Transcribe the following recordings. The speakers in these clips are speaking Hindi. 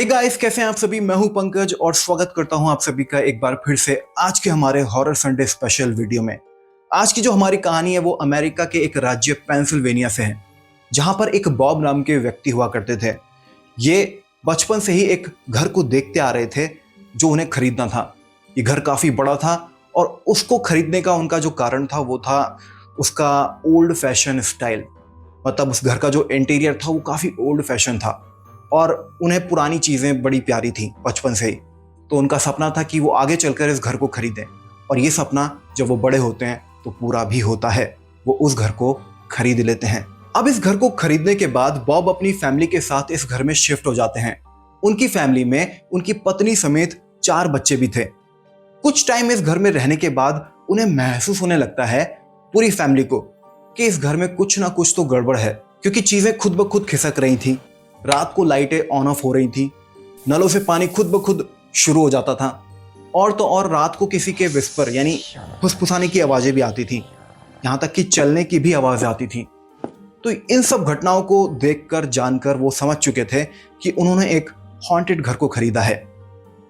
हे गाइस, कैसे हैं आप सभी। मैं हूं पंकज और स्वागत करता हूं आप सभी का एक बार फिर से आज के हमारे हॉरर संडे स्पेशल वीडियो में। आज की जो हमारी कहानी है वो अमेरिका के एक राज्य पेंसिल्वेनिया से है, जहां पर एक बॉब नाम के व्यक्ति हुआ करते थे। ये बचपन से ही एक घर को देखते आ रहे थे जो उन्हें खरीदना था। ये घर काफी बड़ा था और उसको खरीदने का उनका जो कारण था वो था उसका ओल्ड फैशन स्टाइल। मतलब उस घर का जो इंटीरियर था वो काफी ओल्ड फैशन था और उन्हें पुरानी चीजें बड़ी प्यारी थी बचपन से ही। तो उनका सपना था कि वो आगे चलकर इस घर को खरीदें, और ये सपना जब वो बड़े होते हैं तो पूरा भी होता है। वो उस घर को खरीद लेते हैं। अब इस घर को खरीदने के बाद बॉब अपनी फैमिली के साथ इस घर में शिफ्ट हो जाते हैं। उनकी फैमिली में उनकी पत्नी समेत 4 बच्चे भी थे। कुछ टाइम इस घर में रहने के बाद उन्हें महसूस होने लगता है, पूरी फैमिली को, कि इस घर में कुछ ना कुछ तो गड़बड़ है, क्योंकि चीजें खुद ब खुद खिसक रही थी। रात को लाइटें ऑन ऑफ हो रही थी, नलों से पानी खुद ब खुद शुरू हो जाता था, और तो और रात को किसी के विस्पर यानी फुसफुसाने की आवाजें भी आती थी, यहाँ तक कि चलने की भी आवाजें आती थी। तो इन सब घटनाओं को देखकर जानकर वो समझ चुके थे कि उन्होंने एक हॉन्टेड घर को खरीदा है।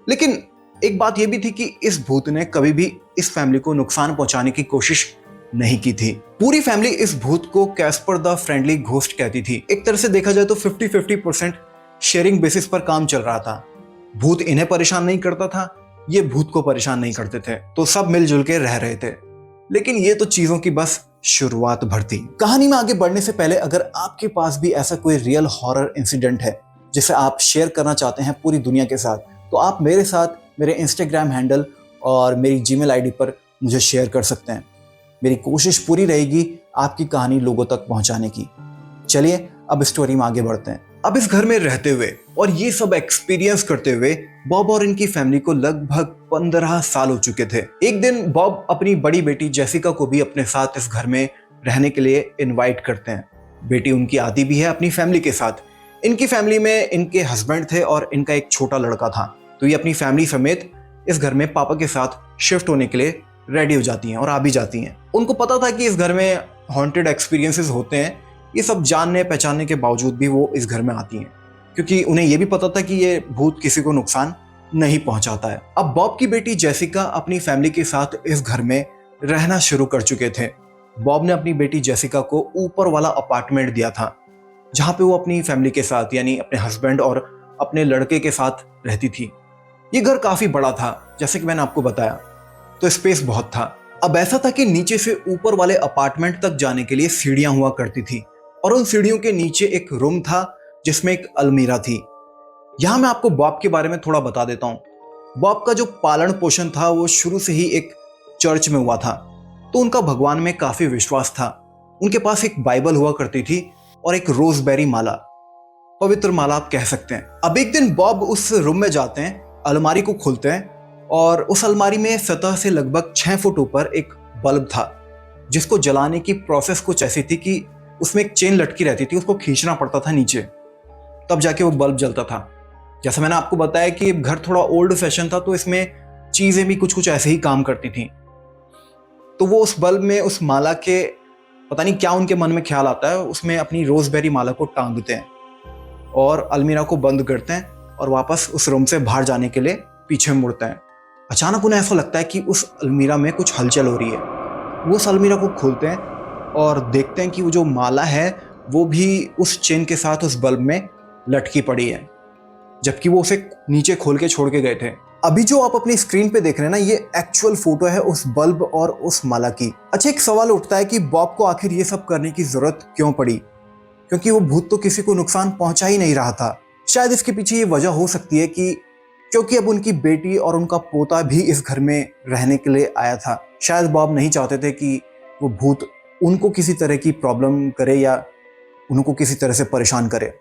लेकिन एक बात यह भी थी कि इस भूत ने कभी भी इस फैमिली को नुकसान पहुंचाने की कोशिश नहीं की थी। पूरी फैमिली इस भूत को कैस्पर द फ्रेंडली घोस्ट कहती थी। एक तरह से देखा जाए तो 50-50% शेयरिंग बेसिस पर काम चल रहा था। भूत इन्हें परेशान नहीं करता था, ये भूत को परेशान नहीं करते थे, तो सब मिलजुल के रह रहे थे। लेकिन ये तो चीजों की बस शुरुआत भर थी। कहानी में आगे बढ़ने से पहले अगर आपके पास भी ऐसा कोई रियल हॉरर इंसिडेंट है जिसे आप शेयर करना चाहते हैं पूरी दुनिया के साथ, तो आप मेरे साथ मेरे इंस्टाग्राम हैंडल और मेरी जीमेल आईडी पर मुझे शेयर कर सकते हैं। मेरी कोशिश पूरी रहेगी आपकी कहानी लोगों तक पहुंचाने की। चलिए अब स्टोरी में आगे बढ़ते हैं। अब इस घर में रहते हुए और ये सब एक्सपीरियंस करते हुए बॉब और इनकी फैमिली को लगभग 15 साल हो चुके थे। एक दिन बॉब अपनी बड़ी बेटी जेसिका को भी अपने साथ इस घर में रहने के लिए इनवाइट करते हैं। बेटी उनकी आती भी है अपनी फैमिली के साथ। इनकी फैमिली में इनके हस्बैंड थे और इनका एक छोटा लड़का था। तो ये अपनी फैमिली समेत इस घर में पापा के साथ शिफ्ट होने के लिए रेडी हो जाती हैं और आ भी जाती हैं। उनको पता था कि इस घर में हॉन्टेड एक्सपीरियंसेस होते हैं। ये सब जानने पहचानने के बावजूद भी वो इस घर में आती हैं, क्योंकि उन्हें ये भी पता था कि ये भूत किसी को नुकसान नहीं पहुंचाता है। अब बॉब की बेटी जेसिका अपनी फैमिली के साथ इस घर में रहना शुरू कर चुके थे। बॉब ने अपनी बेटी जेसिका को ऊपर वाला अपार्टमेंट दिया था, जहां पे वो अपनी फैमिली के साथ यानी अपने हस्बैंड और अपने लड़के के साथ रहती थी। ये घर काफी बड़ा था, जैसे कि मैंने आपको बताया, तो स्पेस बहुत था। अब ऐसा था कि नीचे से ऊपर वाले अपार्टमेंट तक जाने के लिए सीढ़ियां हुआ करती थी, और उन सीढ़ियों के नीचे एक रूम था जिसमें एक अलमीरा थी। यहां मैं आपको बॉब के बारे में थोड़ा बता देता हूं। बॉब का जो पालन पोषण था वो शुरू से ही एक चर्च में हुआ था, तो उनका भगवान में काफी विश्वास था। उनके पास एक बाइबल हुआ करती थी और एक रोजबेरी माला, पवित्र माला आप कह सकते हैं। अब एक दिन बॉब उस रूम में जाते हैं, अलमारी को खोलते हैं, और उस अलमारी में सतह से लगभग 6 फुट ऊपर एक बल्ब था, जिसको जलाने की प्रोसेस कुछ ऐसी थी कि उसमें एक चेन लटकी रहती थी, उसको खींचना पड़ता था नीचे, तब जाके वो बल्ब जलता था। जैसा मैंने आपको बताया कि घर थोड़ा ओल्ड फैशन था, तो इसमें चीजें भी कुछ कुछ ऐसे ही काम करती थी। तो वो उस बल्ब में उस माला के पता नहीं क्या उनके मन में ख्याल आता है, उसमें अपनी रोजबेरी माला को टांगते हैं और अलमीरा को बंद करते हैं और वापस उस रूम से बाहर जाने के लिए पीछे मुड़ते हैं। अचानक उन्हें ऐसा लगता है कि उस अलमीरा में कुछ हलचल हो रही है। वो उस अलमीरा को खोलते हैं और देखते हैं कि वो जो माला है वो भी उस चेन के साथ उस बल्ब में लटकी पड़ी है, जबकि वो उसे नीचे खोल के छोड़ के गए थे। अभी जो आप अपनी स्क्रीन पे देख रहे हैं ना, ये एक्चुअल फोटो है उस बल्ब और उस माला की। अच्छा, एक सवाल उठता है कि बॉब को आखिर ये सब करने की जरूरत क्यों पड़ी, क्योंकि वो भूत तो किसी को नुकसान पहुंचा ही नहीं रहा था। शायद इसके पीछे ये वजह हो सकती है कि क्योंकि अब उनकी बेटी और उनका पोता भी इस घर में रहने के लिए आया था। शायद बॉब नहीं चाहते थे कि वो भूत उनको किसी तरह की प्रॉब्लम करे या उनको किसी तरह से परेशान करे।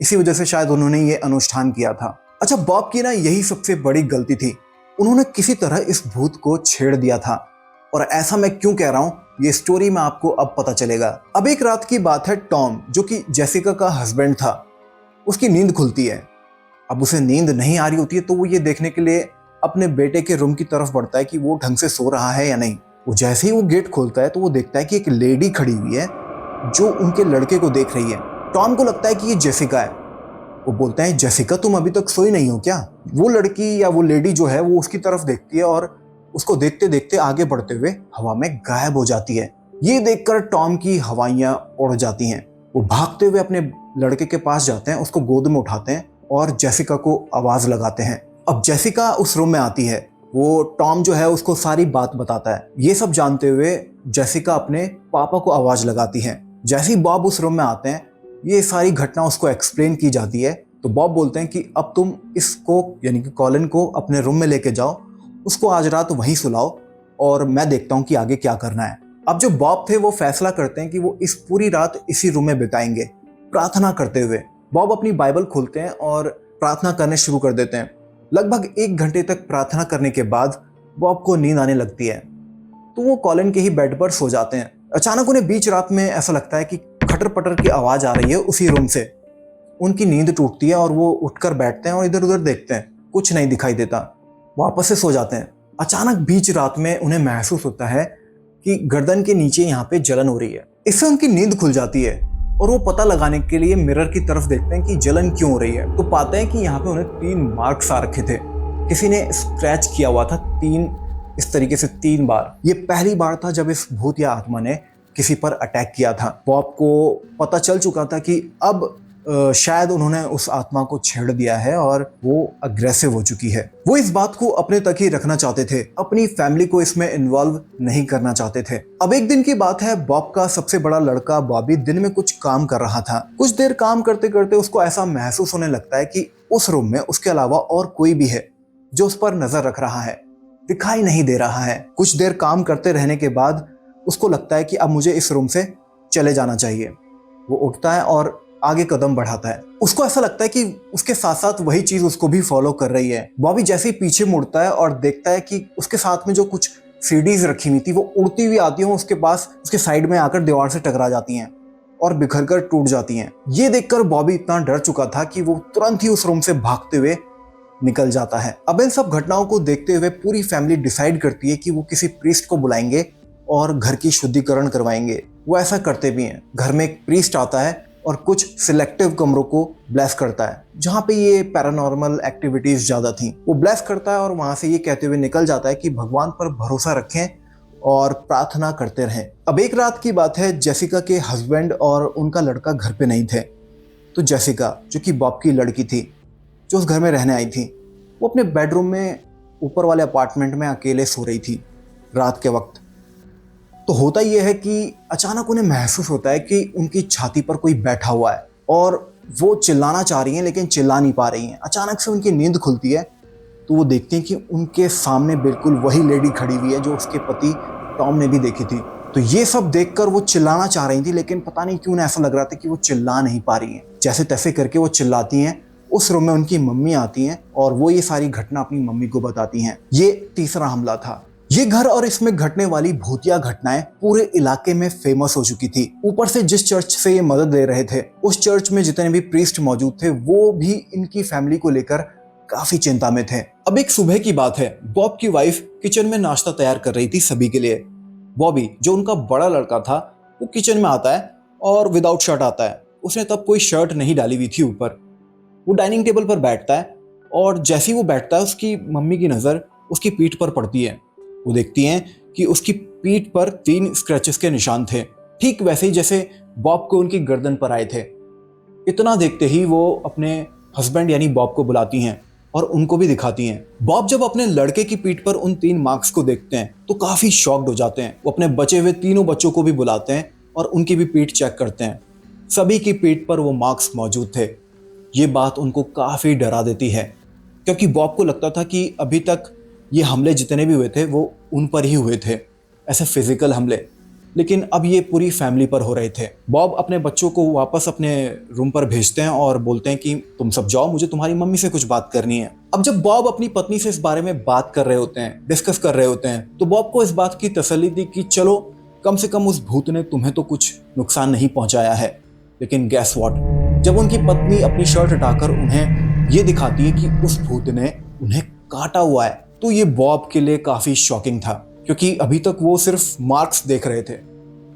इसी वजह से शायद उन्होंने ये अनुष्ठान किया था। अच्छा, बॉब की ना यही सबसे बड़ी गलती थी। उन्होंने किसी तरह इस भूत को छेड़ दिया था, और ऐसा मैं क्यों कह रहा हूं ये स्टोरी में आपको अब पता चलेगा। अब एक रात की बात है, टॉम जो कि जेसिका का हस्बैंड था, उसकी नींद खुलती है। अब उसे नींद नहीं आ रही होती है, तो वो ये देखने के लिए अपने बेटे के रूम की तरफ बढ़ता है कि वो ढंग से सो रहा है या नहीं। वो जैसे ही वो गेट खोलता है तो वो देखता है कि एक लेडी खड़ी हुई है जो उनके लड़के को देख रही है। टॉम को लगता है कि ये जेसिका है, वो बोलते हैं, जेसिका तुम अभी तक सोई नहीं हो क्या? वो लड़की या वो लेडी जो है वो उसकी तरफ देखती है और उसको देखते देखते आगे बढ़ते हुए हवा में गायब हो जाती है। ये देखकर टॉम की हवाइयां उड़ जाती हैं। वो भागते हुए अपने लड़के के पास जाते हैं, उसको गोद में उठाते हैं और जेसिका को आवाज लगाते हैं। अब जेसिका उस रूम में आती है। वो टॉम जो है उसको सारी बात बताता है। ये सब जानते हुए जेसिका अपने पापा को आवाज लगाती है। जैसे ही बॉब उस रूम में आते हैं, ये सारी घटना उसको एक्सप्लेन की जाती है। तो बॉब बोलते हैं कि अब तुम इसको यानी कि कॉलिन को अपने रूम में लेके जाओ, उसको आज रात वहीं सुलाओ और मैं देखता हूँ कि आगे क्या करना है। अब जो बॉब थे वो फैसला करते हैं कि वो इस पूरी रात इसी रूम में बिताएंगे प्रार्थना करते हुए। बॉब अपनी बाइबल खोलते हैं और प्रार्थना करने शुरू कर देते हैं। लगभग 1 घंटे तक प्रार्थना करने के बाद बॉब को नींद आने लगती है, तो वो कॉलिन के ही बेड पर सो जाते हैं। अचानक उन्हें बीच रात में ऐसा लगता है कि खटर पटर की आवाज आ रही है उसी रूम से। उनकी नींद टूटती है और वो उठकर बैठते हैं और इधर उधर देखते हैं, कुछ नहीं दिखाई देता। वापस से सो जाते हैं। अचानक बीच रात में उन्हें महसूस होता है कि गर्दन के नीचे यहाँ पे जलन हो रही है। इससे उनकी नींद खुल जाती है और वो पता लगाने के लिए मिरर की तरफ देखते हैं कि जलन क्यों हो रही है। तो पाते हैं कि यहाँ पे उन्हें 3 मार्क्स आ रखे थे। किसी ने स्क्रैच किया हुआ था 3 इस तरीके से 3 बार। ये पहली बार था जब इस भूत या आत्मा ने किसी पर अटैक किया था। बॉब को पता चल चुका था कि अब शायद उन्होंने उस आत्मा को छेड़ दिया है और वो अग्रेसिव हो चुकी है। वो इस बात को अपने तक ही रखना चाहते थे, अपनी फैमिली को इसमें इन्वॉल्व नहीं करना चाहते थे। अब एक दिन की बात है, बॉब का सबसे बड़ा लड़का बॉबी दिन में कुछ काम कर रहा था। कुछ देर काम करते करते उसको ऐसा महसूस होने लगता है कि उस रूम में उसके अलावा और कोई भी है जो उस पर नजर रख रहा है, दिखाई नहीं दे रहा है। कुछ देर काम करते रहने के बाद उसको लगता है कि अब मुझे इस रूम से चले जाना चाहिए। वो उठता है और आगे कदम बढ़ाता है। उसको ऐसा लगता है कि उसके साथ साथ वही चीज उसको भी फॉलो कर रही है। बॉबी जैसे ही पीछे मुड़ता है और देखता है कि उसके साथ में जो कुछ सीडीज रखी हुई थी वो उड़ती हुई आती है उसके पास, उसके साइड में आकर दीवार से टकरा जाती हैं और बिखर कर टूट जाती हैं। ये देखकर बॉबी इतना डर चुका था कि वो तुरंत ही उस रूम से भागते हुए निकल जाता है। अब इन सब घटनाओं को देखते हुए पूरी फैमिली डिसाइड करती है कि वो किसी प्रीस्ट को बुलाएंगे और घर की शुद्धिकरण करवाएंगे। वो ऐसा करते भी हैं। घर में एक प्रीस्ट आता है और कुछ सिलेक्टिव कमरों को ब्लेस करता है जहाँ पे ये पैरानॉर्मल एक्टिविटीज ज्यादा थी। वो ब्लेस करता है और वहां से ये कहते हुए निकल जाता है कि भगवान पर भरोसा रखें और प्रार्थना करते रहें। अब एक रात की बात है, जेसिका के हस्बैंड और उनका लड़का घर पे नहीं थे। तो जेसिका जो कि बॉब की लड़की थी, जो उस घर में रहने आई थी, वो अपने बेडरूम में ऊपर वाले अपार्टमेंट में अकेले सो रही थी रात के वक्त। तो होता यह है कि अचानक उन्हें महसूस होता है कि उनकी छाती पर कोई बैठा हुआ है और वो चिल्लाना चाह रही हैं लेकिन चिल्ला नहीं पा रही हैं। अचानक से उनकी नींद खुलती है तो वो देखती हैं कि उनके सामने बिल्कुल वही लेडी खड़ी हुई है जो उसके पति टॉम ने भी देखी थी। तो ये सब देखकर वो चिल्लाना चाह रही थी लेकिन पता नहीं क्यों उन्हें ऐसा लग रहा था कि वो चिल्ला नहीं पा रही हैं। जैसे तैसे करके वो चिल्लाती हैं। उस रूम में उनकी मम्मी आती हैं और वो ये सारी घटना अपनी मम्मी को बताती हैं। ये तीसरा हमला था। ये घर और इसमें घटने वाली भूतिया घटनाएं पूरे इलाके में फेमस हो चुकी थी। ऊपर से जिस चर्च से ये मदद ले रहे थे, उस चर्च में जितने भी प्रीस्ट मौजूद थे वो भी इनकी फैमिली को लेकर काफी चिंता में थे। अब एक सुबह की बात है, बॉब की वाइफ किचन में नाश्ता तैयार कर रही थी सभी के लिए। बॉबी जो उनका बड़ा लड़का था वो किचन में आता है और विदाउट शर्ट आता है। उसने तब कोई शर्ट नहीं डाली हुई थी ऊपर। वो डाइनिंग टेबल पर बैठता है और जैसे ही वो बैठता है उसकी मम्मी की नजर उसकी पीठ पर पड़ती है। वो देखती हैं कि उसकी पीठ पर 3 स्क्रैचेस के निशान थे, ठीक वैसे ही जैसे बॉब को उनकी गर्दन पर आए थे। इतना देखते ही वो अपने हस्बैंड यानी बॉब को बुलाती हैं और उनको भी दिखाती हैं। बॉब जब अपने लड़के की पीठ पर उन 3 मार्क्स को देखते हैं तो काफी शॉक्ड हो जाते हैं। वो अपने बचे हुए तीनों बच्चों को भी बुलाते हैं और उनकी भी पीठ चेक करते हैं। सभी की पीठ पर वो मार्क्स मौजूद थे। ये बात उनको काफी डरा देती है क्योंकि बॉब को लगता था कि अभी तक ये हमले जितने भी हुए थे वो उन पर ही हुए थे, ऐसे फिजिकल हमले, लेकिन अब ये पूरी फैमिली पर हो रहे थे। बॉब अपने बच्चों को वापस अपने रूम पर भेजते हैं और बोलते हैं कि तुम सब जाओ, मुझे तुम्हारी मम्मी से कुछ बात करनी है। अब जब बॉब अपनी पत्नी से इस बारे में बात कर रहे होते हैं, डिस्कस कर रहे होते हैं, तो बॉब को इस बात की तसल्ली थी कि चलो कम से कम उस भूत ने तुम्हें तो कुछ नुकसान नहीं पहुंचाया है। लेकिन गैस व्हाट, जब उनकी पत्नी अपनी शर्ट हटाकर उन्हें ये दिखाती है कि उस भूत ने उन्हें काटा हुआ है, तो ये बॉब के लिए काफी शॉकिंग था क्योंकि अभी तक वो सिर्फ मार्क्स देख रहे थे।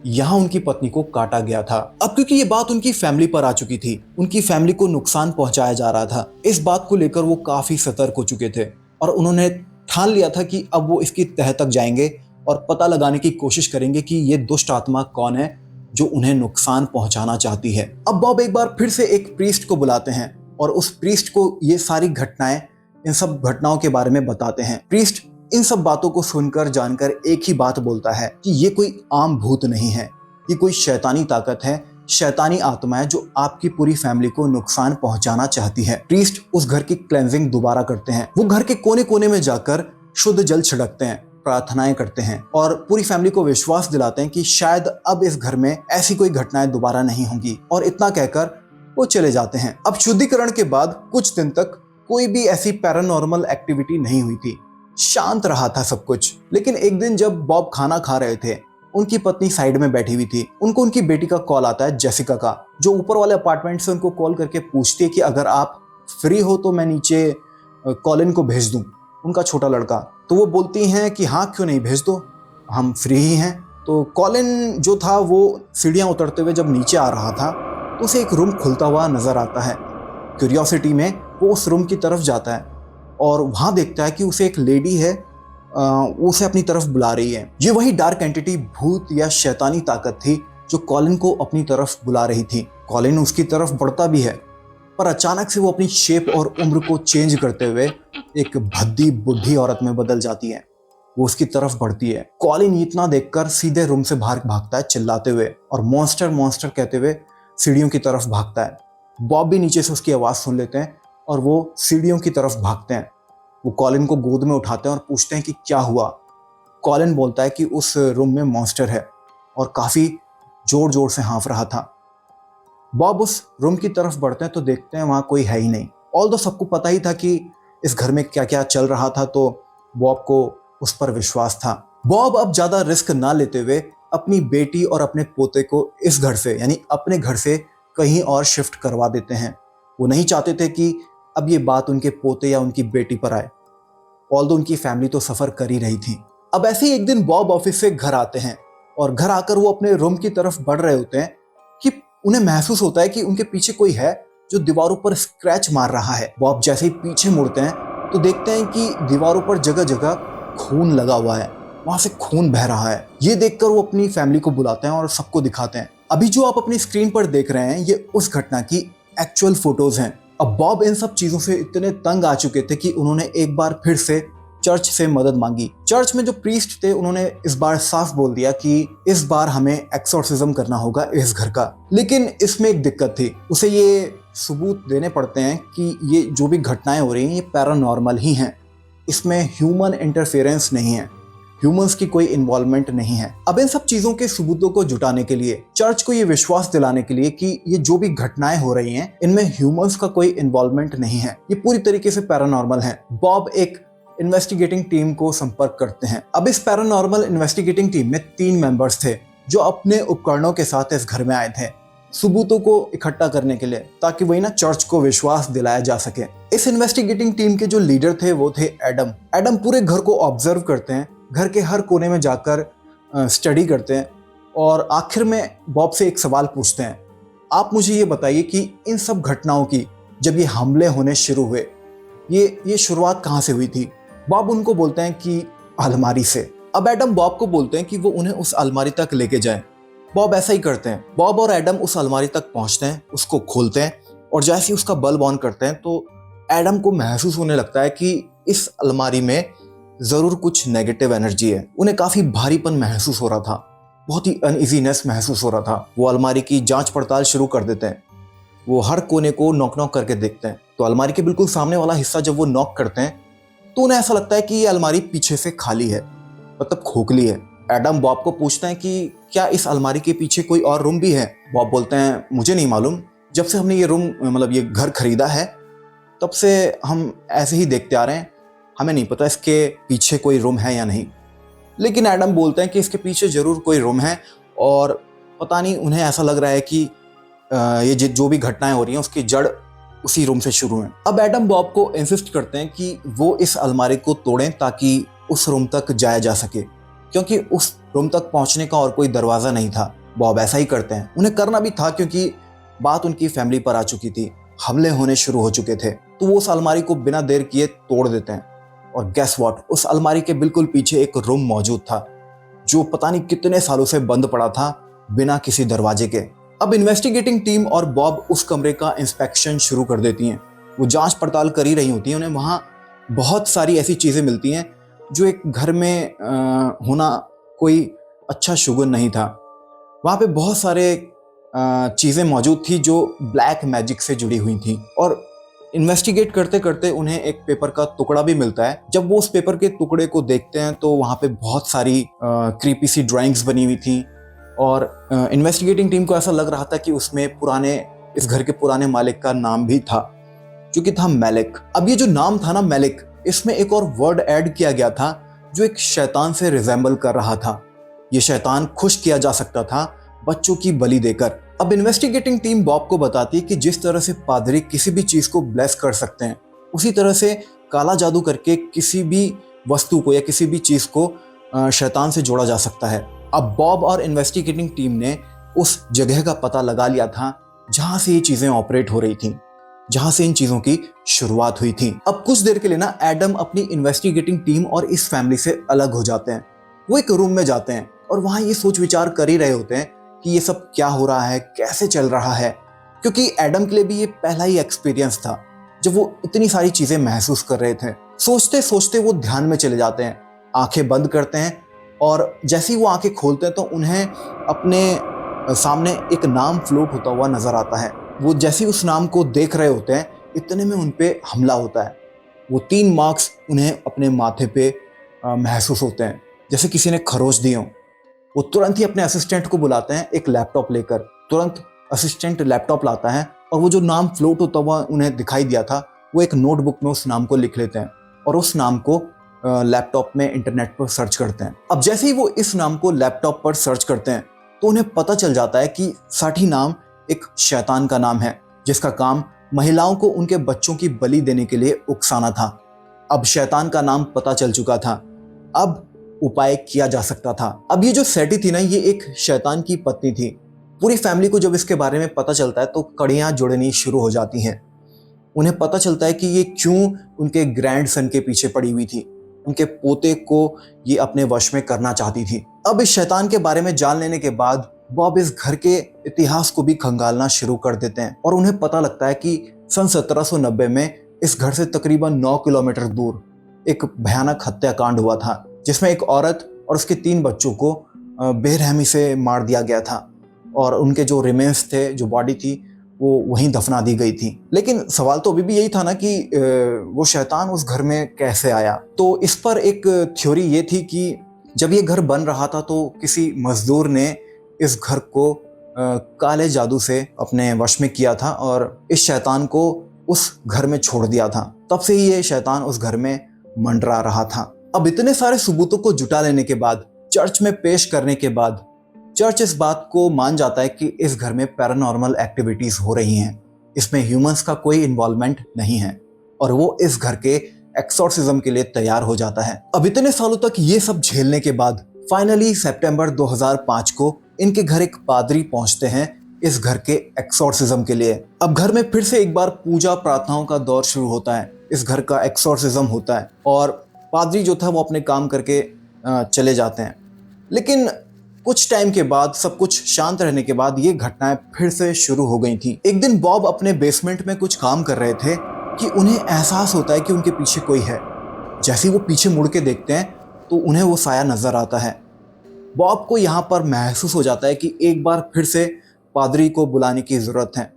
यहाँ उनकी पत्नी को काटा गया था। अब क्योंकि ये बात उनकी फैमिली पर आ चुकी थी, उनकी फैमिली को नुकसान पहुंचाया जा रहा था, इस बात को लेकर वो काफी सतर्क हो चुके थे और उन्होंने ठान लिया था कि अब वो इसकी तह तक जाएंगे और पता लगाने की कोशिश करेंगे कि ये दुष्ट आत्मा कौन है जो उन्हें नुकसान पहुंचाना चाहती है। अब बॉब एक बार फिर से एक प्रीस्ट को बुलाते हैं और उस प्रीस्ट को ये सारी घटनाएं, इन सब घटनाओं के बारे में बताते हैं। प्रीस्ट इन सब बातों को सुनकर जानकर एक ही बात बोलता है कि ये कोई आम भूत नहीं है, ये कोई शैतानी ताकत है, शैतानी आत्मा है जो आपकी पूरी फैमिली को नुकसान पहुंचाना चाहती है। प्रीस्ट उस घर की क्लेंजिंग दोबारा करते हैं। वो घर के कोने कोने में जाकर शुद्ध जल छिड़कते हैं, प्रार्थनाएं करते हैं और पूरी फैमिली को विश्वास दिलाते हैं कि शायद अब इस घर में ऐसी कोई घटनाएं दोबारा नहीं होंगी, और इतना कहकर वो चले जाते हैं। अब शुद्धिकरण के बाद कुछ दिन तक कोई भी ऐसी पैरानॉर्मल एक्टिविटी नहीं हुई थी, शांत रहा था सब कुछ। लेकिन एक दिन जब बॉब खाना खा रहे थे, उनकी पत्नी साइड में बैठी हुई थी। उनको उनकी बेटी का कॉल आता है, जेसिका का, जो ऊपर वाले अपार्टमेंट से उनको कॉल करके पूछती है कि अगर आप फ्री हो तो मैं नीचे कॉलिन को भेज दूं, उनका छोटा लड़का। तो वो बोलती हैं कि हाँ क्यों नहीं, भेज दो, हम फ्री ही हैं। तो कॉलिन जो था वो सीढ़ियाँ उतरते हुए जब नीचे आ रहा था तो उसे एक रूम खुलता हुआ नजर आता है। क्यूरियोसिटी में वो उस रूम की तरफ जाता है और वहाँ देखता है कि उसे एक लेडी है, वो उसे अपनी तरफ बुला रही है। ये वही डार्क एंटिटी, भूत या शैतानी ताकत थी जो कॉलिन को अपनी तरफ बुला रही थी। कॉलिन उसकी तरफ बढ़ता भी है, पर अचानक से वो अपनी शेप और उम्र को चेंज करते हुए एक भद्दी बुढ़ी औरत में बदल जाती है। वो उसकी तरफ बढ़ती है। कॉलिन इतना देखकर सीधे रूम से बाहर भागता है चिल्लाते हुए और मॉन्स्टर मॉन्स्टर कहते हुए सीढ़ियों की तरफ भागता है। बॉब भी नीचे से उसकी आवाज़ सुन लेते हैं और वो सीढ़ियों की तरफ भागते हैं। वो कॉलिन को गोद में उठाते हैं और पूछते हैं कि क्या हुआ। कॉलिन बोलता है कि उस रूम में मॉन्स्टर है और काफ़ी जोर जोर से हाँफ रहा था। बॉब उस रूम की तरफ बढ़ते हैं तो देखते हैं वहाँ कोई है ही नहीं। ऑल्दो सबको पता ही था कि इस घर में क्या क्या चल रहा था, तो बॉब को उस पर विश्वास था। बॉब अब ज़्यादा रिस्क ना लेते हुए अपनी बेटी और अपने पोते को इस घर से, यानी अपने घर से कहीं और शिफ्ट करवा देते हैं। वो नहीं चाहते थे कि अब ये बात उनके पोते या उनकी बेटी पर आए। ऑल्दो उनकी फैमिली तो सफ़र कर ही रही थी। अब ऐसे ही एक दिन बॉब ऑफिस से घर आते हैं और घर आकर वो अपने रूम की तरफ बढ़ रहे होते हैं कि उन्हें महसूस होता है कि उनके पीछे कोई है जो दीवारों पर स्क्रैच मार रहा है। बॉब जैसे ही पीछे मुड़ते हैं तो देखते हैं कि दीवारों पर जगह जगह खून लगा हुआ है, वहां से खून बह रहा है। ये देखकर वो अपनी फैमिली को बुलाते हैं और सबको दिखाते हैं। अभी जो आप अपनी स्क्रीन पर देख रहे हैं ये उस घटना की एक्चुअल फोटोज हैं। अब बॉब इन सब चीजों से इतने तंग आ चुके थे कि उन्होंने एक बार फिर से चर्च से मदद मांगी। चर्च में जो प्रीस्ट थे उन्होंने इस बार साफ बोल दिया कि इस बार हमें एक्सोर्सिज्म करना होगा इस घर का। लेकिन इसमें एक दिक्कत थी, उसे ये सबूत देने पड़ते हैं कि ये जो भी घटनाएं हो रही हैं ये पैरानॉर्मल ही हैं, इसमें ह्यूमन इंटरफेरेंस नहीं है, ह्यूमंस की कोई इन्वॉल्वमेंट नहीं है। अब इन सब चीजों के सबूतों को जुटाने के लिए, चर्च को ये विश्वास दिलाने के लिए कि ये जो भी घटनाएं हो रही हैं इनमें ह्यूमंस का कोई इन्वॉल्वमेंट नहीं है, ये पूरी तरीके से पैरानॉर्मल है, बॉब एक इन्वेस्टिगेटिंग टीम को संपर्क करते हैं। अब इस पैरानॉर्मल इन्वेस्टिगेटिंग टीम में 3 मेंबर्स थे जो अपने उपकरणों के साथ इस घर में आए थे सबूतों को इकट्ठा करने के लिए, ताकि वही ना चर्च को विश्वास दिलाया जा सके। इस इन्वेस्टिगेटिंग टीम के जो लीडर थे वो थे एडम। एडम पूरे घर को ऑब्जर्व करते हैं, घर के हर कोने में जाकर स्टडी करते हैं और आखिर में बॉब से एक सवाल पूछते हैं, आप मुझे ये बताइए कि इन सब घटनाओं की जब ये हमले होने शुरू हुए ये शुरुआत कहाँ से हुई थी। बॉब उनको बोलते हैं कि अलमारी से। अब एडम बॉब को बोलते हैं कि वो उन्हें उस अलमारी तक लेके जाएं। बॉब ऐसा ही करते हैं। बॉब और एडम उस अलमारी तक पहुंचते हैं, उसको खोलते हैं और जैसे ही उसका बल्ब ऑन करते हैं तो एडम को महसूस होने लगता है कि इस अलमारी में ज़रूर कुछ नेगेटिव एनर्जी है। उन्हें काफ़ी भारीपन महसूस हो रहा था, बहुत ही अनइजीनेस महसूस हो रहा था। वो अलमारी की जांच पड़ताल शुरू कर देते हैं। वो हर कोने को नॉक नॉक करके देखते हैं। तो अलमारी के बिल्कुल सामने वाला हिस्सा जब वो नॉक करते हैं तो उन्हें ऐसा लगता है कि ये अलमारी पीछे से खाली है, मतलब खोखली है। एडम बॉब को पूछते हैं कि क्या इस अलमारी के पीछे कोई और रूम भी है। बॉब बोलते हैं मुझे नहीं मालूम, जब से हमने ये रूम मतलब ये घर खरीदा है तब से हम ऐसे ही देखते आ रहे हैं, हमें नहीं पता इसके पीछे कोई रूम है या नहीं। लेकिन एडम बोलते हैं कि इसके पीछे ज़रूर कोई रूम है और पता नहीं, उन्हें ऐसा लग रहा है कि ये जो भी घटनाएं हो रही हैं उसकी जड़ उसी रूम से शुरू है। अब एडम बॉब को इंसिस्ट करते हैं कि वो इस अलमारी को तोड़ें ताकि उस रूम तक जाया जा सके। क्योंकि उस रूम तक पहुंचने का और कोई दरवाज़ा नहीं था। बॉब ऐसा ही करते हैं, उन्हें करना भी था क्योंकि बात उनकी फैमिली पर आ चुकी थी, हमले होने शुरू हो चुके थे। तो वो उस अलमारी को बिना देर किए तोड़ देते हैं और गेस व्हाट, उस अलमारी के बिल्कुल पीछे एक रूम मौजूद था जो पता नहीं कितने सालों से बंद पड़ा था बिना किसी दरवाजे के। अब इन्वेस्टिगेटिंग टीम और बॉब उस कमरे का इंस्पेक्शन शुरू कर देती हैं। वो जांच पड़ताल कर ही रही होती हैं, उन्हें वहाँ बहुत सारी ऐसी चीज़ें मिलती हैं जो एक घर में होना कोई अच्छा शुगुन नहीं था। वहाँ पे बहुत सारे चीज़ें मौजूद थी जो ब्लैक मैजिक से जुड़ी हुई थी और इन्वेस्टिगेट करते करते उन्हें एक पेपर का टुकड़ा भी मिलता है। जब वो उस पेपर के टुकड़े को देखते हैं तो वहाँ पे बहुत सारी क्रीपी सी ड्राइंग्स बनी हुई थी और इन्वेस्टिगेटिंग टीम को ऐसा लग रहा था कि उसमें इस घर के पुराने मालिक का नाम भी था, जो कि था मेलिक। अब ये जो नाम था ना मेलिक, इसमें एक और वर्ड ऐड किया गया था जो एक शैतान से रिजेंबल कर रहा था। ये शैतान खुश किया जा सकता था बच्चों की बलि देकर। अब इन्वेस्टिगेटिंग टीम बॉब को बताती है कि जिस तरह से पादरी किसी भी चीज को ब्लेस कर सकते हैं, उसी तरह से काला जादू करके किसी भी वस्तु को या किसी भी चीज को शैतान से जोड़ा जा सकता है। अब बॉब और इन्वेस्टिगेटिंग टीम ने उस जगह का पता लगा लिया था जहां से ये चीजें ऑपरेट हो रही थी, जहां से इन चीजों की शुरुआत हुई थी। अब कुछ देर के लिए ना एडम अपनी इन्वेस्टिगेटिंग टीम और इस फैमिली से अलग हो जाते हैं। वो एक रूम में जाते हैं और वहां ये सोच विचार कर ही रहे होते हैं कि ये सब क्या हो रहा है, कैसे चल रहा है, क्योंकि एडम के लिए भी ये पहला ही एक्सपीरियंस था जब वो इतनी सारी चीजें महसूस कर रहे थे। सोचते सोचते वो ध्यान में चले जाते हैं, आंखें बंद करते हैं और जैसे ही वो आंखें खोलते हैं तो उन्हें अपने सामने एक नाम फ्लोट होता हुआ नजर आता है। वो जैसे ही उस नाम को देख रहे होते हैं, इतने में उन पे हमला होता है। वो 3 मार्क्स उन्हें अपने माथे पे महसूस होते हैं, जैसे किसी ने खरोच दी हो। वो तुरंत ही अपने असिस्टेंट को बुलाते हैं एक लैपटॉप लेकर। तुरंत असिस्टेंट लैपटॉप लाता है और वो जो नाम फ्लोट होता हुआ उन्हें दिखाई दिया था, वो एक नोटबुक में उस नाम को लिख लेते हैं और उस नाम को लैपटॉप में इंटरनेट पर सर्च करते हैं। अब जैसे ही वो इस नाम को लैपटॉप पर सर्च करते हैं तो उन्हें पता चल जाता है कि साठी नाम एक शैतान का नाम है, जिसका काम महिलाओं को उनके बच्चों की बलि देने के लिए उकसाना था। अब शैतान का नाम पता चल चुका था, अब उपाय किया जा सकता था। अब ये जो सेठी थी ना, ये एक शैतान की पत्नी थी। पूरी फैमिली को जब इसके बारे में पता चलता है तो कड़ियां जुड़नी शुरू हो जाती हैं। उन्हें पता चलता है कि ये क्यों उनके ग्रैंडसन के पीछे पड़ी हुई थी, उनके पोते को ये अपने वश में करना चाहती थी। अब इस शैतान के बारे में जान लेने के बाद बॉब इस घर के इतिहास को भी खंगालना शुरू कर देते हैं और उन्हें पता लगता है कि सन 1790 में इस घर से तकरीबन 9 किलोमीटर दूर एक भयानक हत्याकांड हुआ था, जिसमें एक औरत और उसके 3 बच्चों को बेरहमी से मार दिया गया था और उनके जो रिमेन्स थे, जो बॉडी थी, वो वहीं दफना दी गई थी। लेकिन सवाल तो अभी भी यही था ना कि वो शैतान उस घर में कैसे आया। तो इस पर एक थ्योरी ये थी कि जब ये घर बन रहा था तो किसी मजदूर ने इस घर को काले जादू से अपने वश में किया था और इस शैतान को उस घर में छोड़ दिया था। तब से ही ये शैतान उस घर में मंडरा रहा था। अब इतने सारे सबूतों को जुटा लेने के बाद, चर्च में पेश करने के बाद, चर्च इस बात को मान जाता है कि इस घर में पैरानॉर्मल एक्टिविटीज हो रही हैं, इसमें ह्यूमंस का कोई इन्वॉल्वमेंट नहीं है और वो इस घर के एक्सोर्सिज्म के लिए तैयार हो जाता है। अब इतने सालों तक ये सब झेलने के बाद फाइनली सितंबर 2005 को इनके घर एक पादरी पहुंचते हैं इस घर के एक्सोर्सिज्म के लिए। अब घर में फिर से एक बार पूजा प्रार्थनाओं का दौर शुरू होता है, इस घर का एक्सोर्सिज्म होता है और पादरी जो था वो अपने काम करके चले जाते हैं। लेकिन कुछ टाइम के बाद, सब कुछ शांत रहने के बाद, ये घटनाएं फिर से शुरू हो गई थी। एक दिन बॉब अपने बेसमेंट में कुछ काम कर रहे थे कि उन्हें एहसास होता है कि उनके पीछे कोई है। जैसे ही वो पीछे मुड़ के देखते हैं तो उन्हें वो साया नजर आता है। बॉब को यहाँ पर महसूस हो जाता है कि एक बार फिर से पादरी को बुलाने की ज़रूरत है।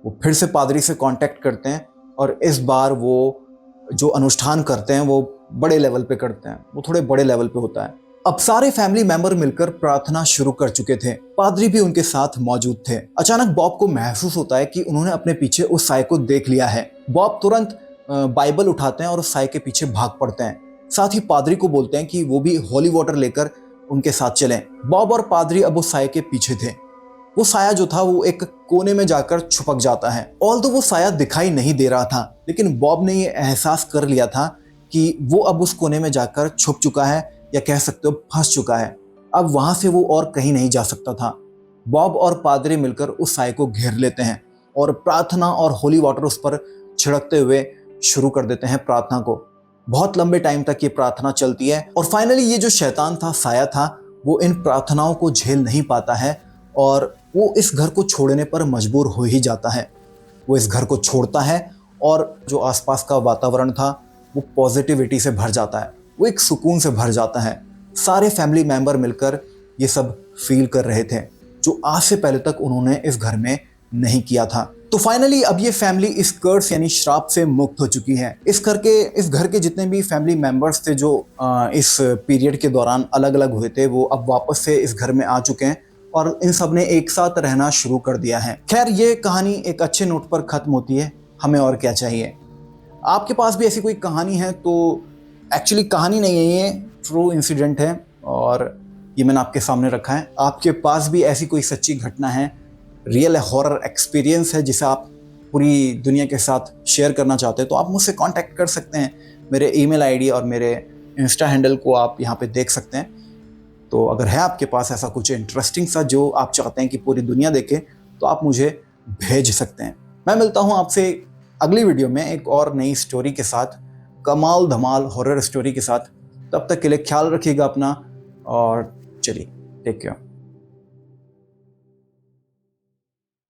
वो फिर से पादरी से कांटेक्ट करते हैं और इस बार वो जो अनुष्ठान करते हैं वो बड़े लेवल पे करते हैं, वो थोड़े बड़े लेवल पे होता है। अब सारे फैमिली मेंबर मिलकर प्रार्थना शुरू कर चुके थे, पादरी भी उनके साथ मौजूद थे। अचानक बॉब को महसूस होता है कि उन्होंने अपने पीछे उस साए को देख लिया है। बॉब तुरंत बाइबल उठाते हैं और उस साए के पीछे भाग पड़ते हैं। साथ ही पादरी को बोलते हैं कि वो भी होली वाटर लेकर उनके साथ चलें। बॉब और पादरी अब उस साए के पीछे थे। वो साया जो था वो एक कोने में जाकर छुपक जाता है। ऑल्दो वो साया दिखाई नहीं दे रहा था, लेकिन बॉब ने ये एहसास कर लिया था कि वो अब उस कोने में जाकर छुप चुका है या कह सकते हो फंस चुका है। अब वहां से वो और कहीं नहीं जा सकता था। बॉब और पादरी मिलकर उस साय को घेर लेते हैं और प्रार्थना और होली वाटर उस पर छिड़कते हुए शुरू कर देते हैं प्रार्थना को। बहुत लंबे टाइम तक ये प्रार्थना चलती है और फाइनली ये जो शैतान था, साया था, वो इन प्रार्थनाओं को झेल नहीं पाता है और वो इस घर को छोड़ने पर मजबूर हो ही जाता है। वो इस घर को छोड़ता है और जो आसपास का वातावरण था वो पॉजिटिविटी से भर जाता है, वो एक सुकून से भर जाता है। सारे फैमिली मेंबर मिलकर ये सब फील कर रहे थे जो आज से पहले तक उन्होंने इस घर में नहीं किया था। तो फाइनली अब ये फैमिली इस कर्स यानी श्राप से मुक्त हो चुकी है। इस घर के जितने भी फैमिली मेंबर्स थे जो इस पीरियड के दौरान अलग अलग हुए थे, वो अब वापस से इस घर में आ चुके हैं और इन सब ने एक साथ रहना शुरू कर दिया है। खैर, ये कहानी एक अच्छे नोट पर खत्म होती है, हमें और क्या चाहिए। आपके पास भी ऐसी कोई कहानी है तो एक्चुअली कहानी नहीं है, ये ट्रू इंसिडेंट है और ये मैंने आपके सामने रखा है। आपके पास भी ऐसी कोई सच्ची घटना है, रियल हॉरर एक्सपीरियंस है जिसे आप पूरी दुनिया के साथ शेयर करना चाहते हैं तो आप मुझसे कांटेक्ट कर सकते हैं। मेरे ईमेल आईडी और मेरे इंस्टा हैंडल को आप यहाँ पे देख सकते हैं। तो अगर है आपके पास ऐसा कुछ इंटरेस्टिंग सा जो आप चाहते हैं कि पूरी दुनिया देखे तो आप मुझे भेज सकते हैं। मैं मिलता हूँ आपसे अगली वीडियो में एक और नई स्टोरी के साथ, कमाल धमाल हॉरर स्टोरी के साथ। तब तक के लिए ख्याल रखिएगा अपना और चलिए, टेक केयर।